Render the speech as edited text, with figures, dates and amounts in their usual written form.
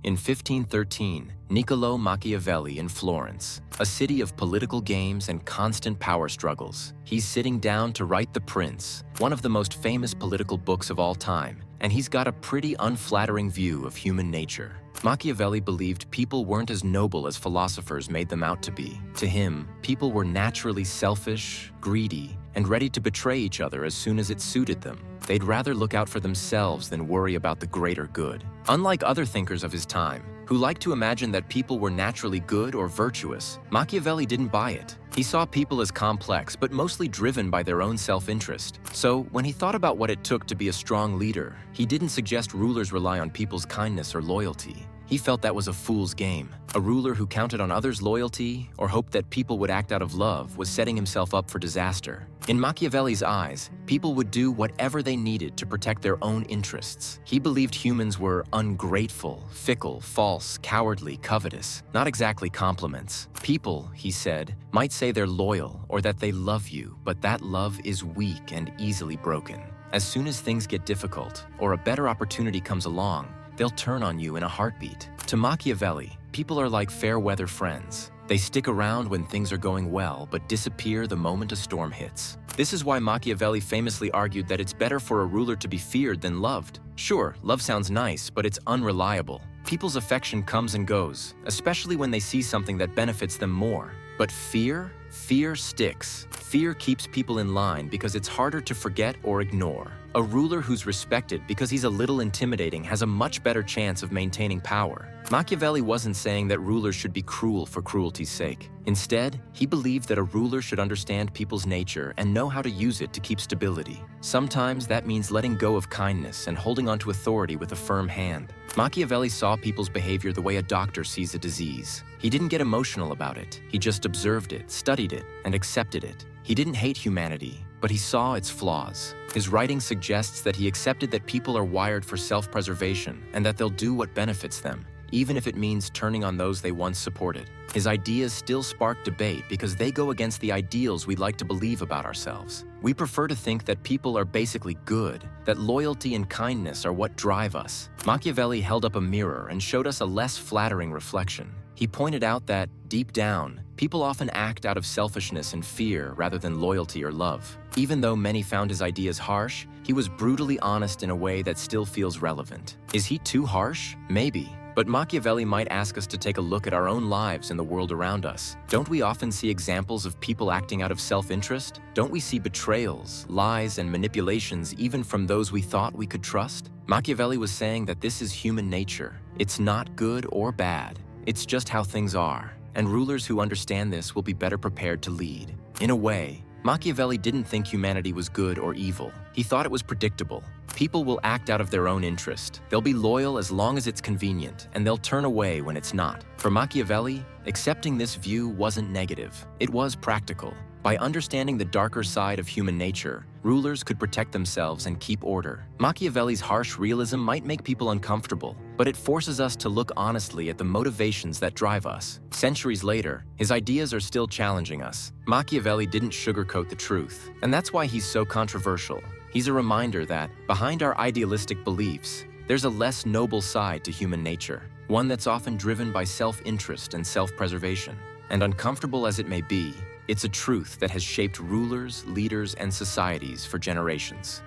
In 1513, Niccolò Machiavelli in Florence, a city of political games and constant power struggles. He's sitting down to write The Prince, one of the most famous political books of all time, and he's got a pretty unflattering view of human nature. Machiavelli believed people weren't as noble as philosophers made them out to be. To him, people were naturally selfish, greedy, and ready to betray each other as soon as it suited them. They'd rather look out for themselves than worry about the greater good. Unlike other thinkers of his time, who liked to imagine that people were naturally good or virtuous, Machiavelli didn't buy it. He saw people as complex, but mostly driven by their own self-interest. So, when he thought about what it took to be a strong leader, he didn't suggest rulers rely on people's kindness or loyalty. He felt that was a fool's game. A ruler who counted on others' loyalty or hoped that people would act out of love was setting himself up for disaster. In Machiavelli's eyes, people would do whatever they needed to protect their own interests. He believed humans were ungrateful, fickle, false, cowardly, covetous, not exactly compliments. People, he said, might say they're loyal or that they love you, but that love is weak and easily broken. As soon as things get difficult or a better opportunity comes along, they'll turn on you in a heartbeat. To Machiavelli, people are like fair-weather friends. They stick around when things are going well, but disappear the moment a storm hits. This is why Machiavelli famously argued that it's better for a ruler to be feared than loved. Sure, love sounds nice, but it's unreliable. People's affection comes and goes, especially when they see something that benefits them more. But fear? Fear sticks. Fear keeps people in line because it's harder to forget or ignore. A ruler who's respected because he's a little intimidating has a much better chance of maintaining power. Machiavelli wasn't saying that rulers should be cruel for cruelty's sake. Instead, he believed that a ruler should understand people's nature and know how to use it to keep stability. Sometimes that means letting go of kindness and holding onto authority with a firm hand. Machiavelli saw people's behavior the way a doctor sees a disease. He didn't get emotional about it. He just observed it, studied it, and accepted it. He didn't hate humanity, but he saw its flaws. His writing suggests that he accepted that people are wired for self-preservation and that they'll do what benefits them, even if it means turning on those they once supported. His ideas still spark debate because they go against the ideals we like to believe about ourselves. We prefer to think that people are basically good, that loyalty and kindness are what drive us. Machiavelli held up a mirror and showed us a less flattering reflection. He pointed out that, deep down, people often act out of selfishness and fear rather than loyalty or love. Even though many found his ideas harsh, he was brutally honest in a way that still feels relevant. Is he too harsh? Maybe. But Machiavelli might ask us to take a look at our own lives and the world around us. Don't we often see examples of people acting out of self-interest? Don't we see betrayals, lies, and manipulations even from those we thought we could trust? Machiavelli was saying that this is human nature. It's not good or bad. It's just how things are. And rulers who understand this will be better prepared to lead. In a way, Machiavelli didn't think humanity was good or evil. He thought it was predictable. People will act out of their own interest. They'll be loyal as long as it's convenient, and they'll turn away when it's not. For Machiavelli, accepting this view wasn't negative. It was practical. By understanding the darker side of human nature, rulers could protect themselves and keep order. Machiavelli's harsh realism might make people uncomfortable, but it forces us to look honestly at the motivations that drive us. Centuries later, his ideas are still challenging us. Machiavelli didn't sugarcoat the truth, and that's why he's so controversial. He's a reminder that, behind our idealistic beliefs, there's a less noble side to human nature, one that's often driven by self-interest and self-preservation. And uncomfortable as it may be, it's a truth that has shaped rulers, leaders, and societies for generations.